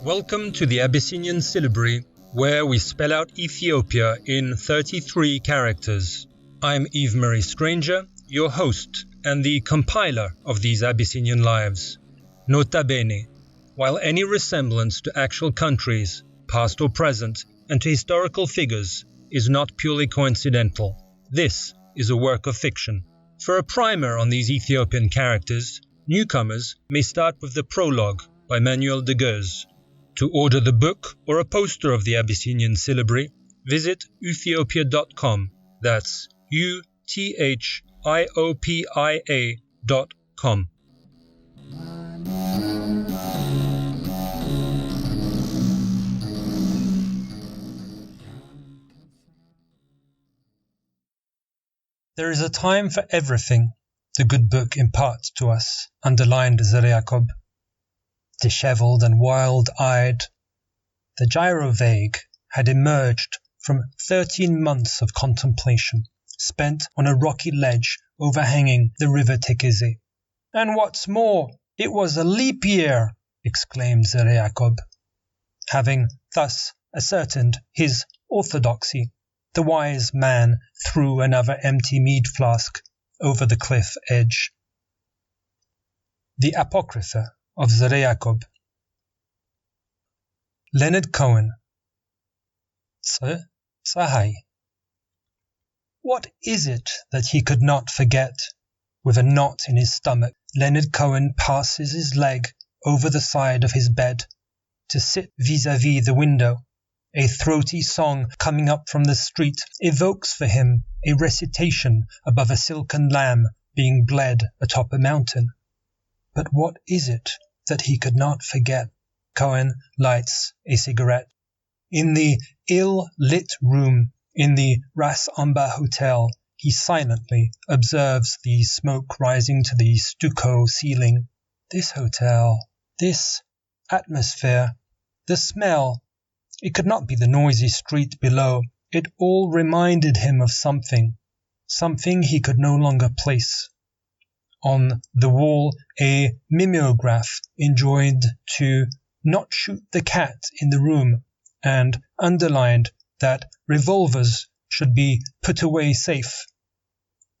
Welcome to the Abyssinian Syllabary, where we spell out Ethiopia in 33 characters. I'm Yves-Marie Stranger, your host and the compiler of these Abyssinian lives. Nota bene, while any resemblance to actual countries, past or present, and to historical figures is not purely coincidental, this is a work of fiction. For a primer on these Ethiopian characters, newcomers may start with the prologue by Manuel de Goes. To order the book or a poster of the Abyssinian Syllabary, visit Ethiopia.com. That's UTHIOPIA.com. There is a time for everything, the good book imparts to us, underlined Jacob. Dishevelled and wild-eyed, the gyrovague had emerged from 13 months of contemplation, spent on a rocky ledge overhanging the river Tekeze. "And what's more, it was a leap year!" exclaimed Jacob. Having thus ascertained his orthodoxy, the wise man threw another empty mead flask over the cliff edge. The Apocrypha of Jacob. Leonard Cohen. Tsahai. What is it that he could not forget? With a knot in his stomach, Leonard Cohen passes his leg over the side of his bed to sit vis-à-vis the window. A throaty song coming up from the street evokes for him a recitation above a silken lamb being bled atop a mountain. But what is it that he could not forget? Cohen lights a cigarette. In the ill-lit room in the Ras Amba Hotel, he silently observes the smoke rising to the stucco ceiling. This hotel, this atmosphere, the smell. It could not be the noisy street below. It all reminded him of something he could no longer place. On the wall, a mimeograph enjoined to not shoot the cat in the room, and underlined that revolvers should be put away safe.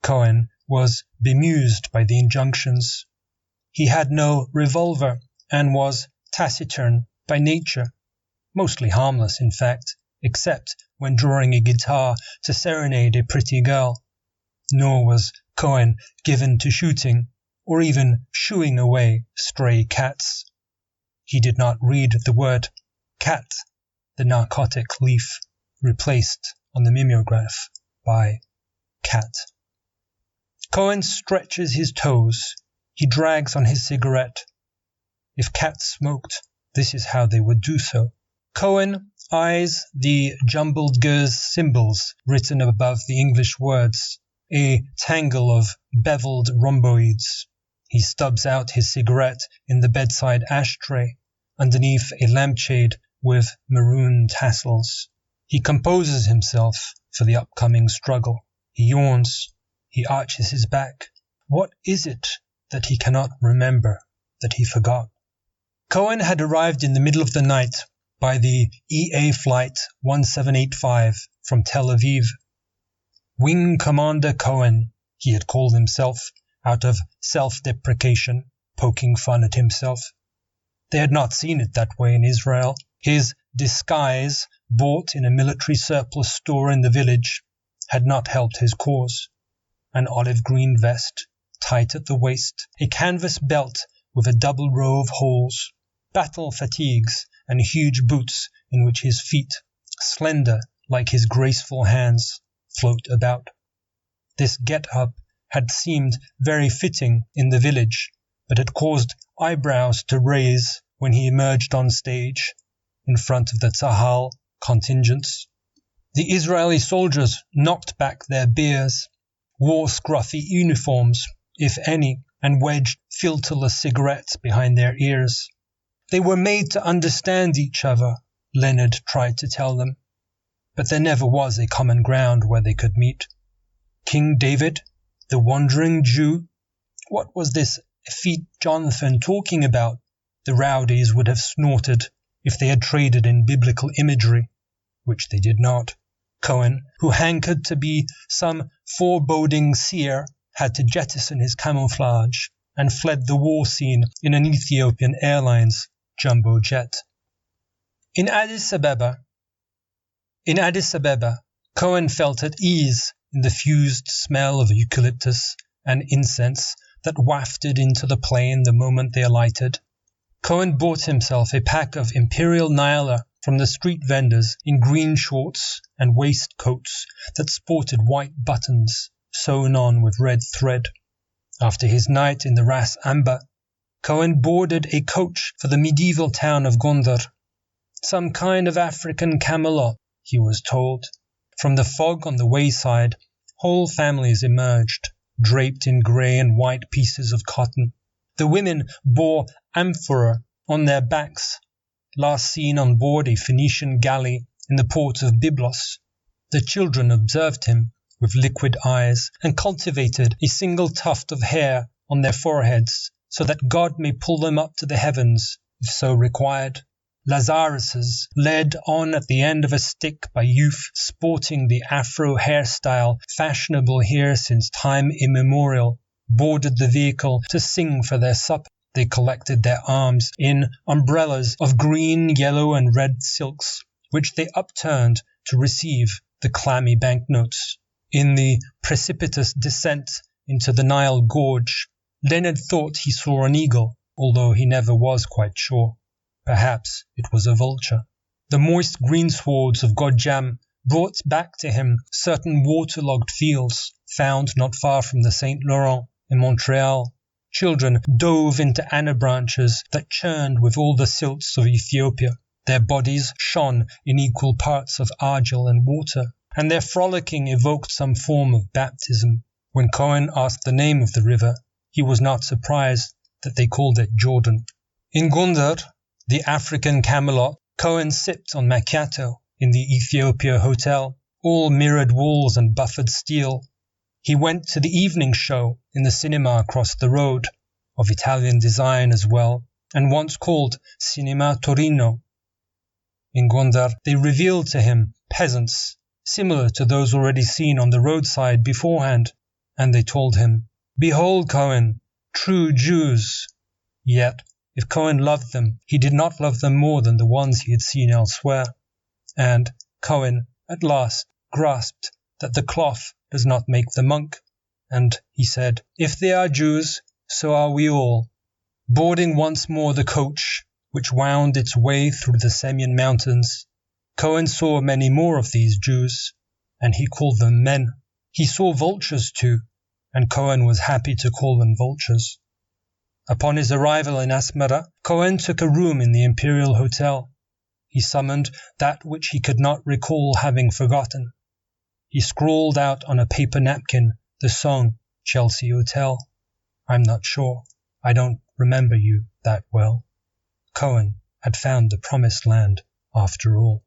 Cohen was bemused by the injunctions. He had no revolver, and was taciturn by nature, mostly harmless in fact, except when drawing a guitar to serenade a pretty girl. Nor was Cohen given to shooting, or even shooing away stray cats. He did not read the word cat, the narcotic leaf, replaced on the mimeograph by cat. Cohen stretches his toes. He drags on his cigarette. If cats smoked, this is how they would do so. Cohen eyes the jumbled Goes symbols written above the English words, a tangle of beveled rhomboids. He stubs out his cigarette in the bedside ashtray, underneath a lampshade with maroon tassels. He composes himself for the upcoming struggle. He yawns. He arches his back. What is it that he cannot remember, that he forgot? Cohen had arrived in the middle of the night by the EA Flight 1785 from Tel Aviv. Wing Commander Cohen, he had called himself, out of self-deprecation, poking fun at himself. They had not seen it that way in Israel. His disguise, bought in a military surplus store in the village, had not helped his cause. An olive green vest, tight at the waist, a canvas belt with a double row of holes, battle fatigues, and huge boots in which his feet, slender like his graceful hands, float about. This get-up had seemed very fitting in the village, but had caused eyebrows to raise when he emerged on stage in front of the Tzahal contingents. The Israeli soldiers knocked back their beers, wore scruffy uniforms, if any, and wedged filterless cigarettes behind their ears. They were made to understand each other, Leonard tried to tell them, but there never was a common ground where they could meet. King David, the wandering Jew, what was this effete Jonathan talking about? The rowdies would have snorted, if they had traded in biblical imagery, which they did not. Cohen, who hankered to be some foreboding seer, had to jettison his camouflage and fled the war scene in an Ethiopian Airlines jumbo jet. In Addis Ababa, Cohen felt at ease in the fused smell of eucalyptus and incense that wafted into the plane the moment they alighted. Cohen bought himself a pack of Imperial Nyala from the street vendors in green shorts and waistcoats that sported white buttons sewn on with red thread. After his night in the Ras Amba, Cohen boarded a coach for the medieval town of Gondar. Some kind of African Camelot, he was told. From the fog on the wayside, whole families emerged, draped in grey and white pieces of cotton. The women bore amphora on their backs, last seen on board a Phoenician galley in the port of Byblos. The children observed him with liquid eyes and cultivated a single tuft of hair on their foreheads so that God may pull them up to the heavens if so required. Lazaruses, led on at the end of a stick by youth sporting the afro hairstyle fashionable here since time immemorial, boarded the vehicle to sing for their supper. They collected their alms in umbrellas of green, yellow, and red silks, which they upturned to receive the clammy banknotes. In the precipitous descent into the Nile gorge, Leonard thought he saw an eagle, although he never was quite sure. Perhaps it was a vulture. The moist greenswards of Godjam brought back to him certain waterlogged fields found not far from the St. Laurent in Montreal. Children dove into anna branches that churned with all the silts of Ethiopia. Their bodies shone in equal parts of argil and water, and their frolicking evoked some form of baptism. When Cohen asked the name of the river, he was not surprised that they called it Jordan. In Gondar, the African Camelot, Cohen sipped on macchiato in the Ethiopia hotel, all mirrored walls and buffered steel. He went to the evening show in the cinema across the road, of Italian design as well, and once called Cinema Torino. In Gondar, they revealed to him peasants, similar to those already seen on the roadside beforehand, and they told him, "Behold, Cohen, true Jews." Yet, if Cohen loved them, he did not love them more than the ones he had seen elsewhere. And Cohen, at last, grasped that the cloth does not make the monk, and he said, "If they are Jews, so are we all." Boarding once more the coach, which wound its way through the Semyon Mountains, Cohen saw many more of these Jews, and he called them men. He saw vultures too, and Cohen was happy to call them vultures. Upon his arrival in Asmara, Cohen took a room in the Imperial Hotel. He summoned that which he could not recall having forgotten. He scrawled out on a paper napkin the song, Chelsea Hotel. I'm not sure. I don't remember you that well. Cohen had found the promised land after all.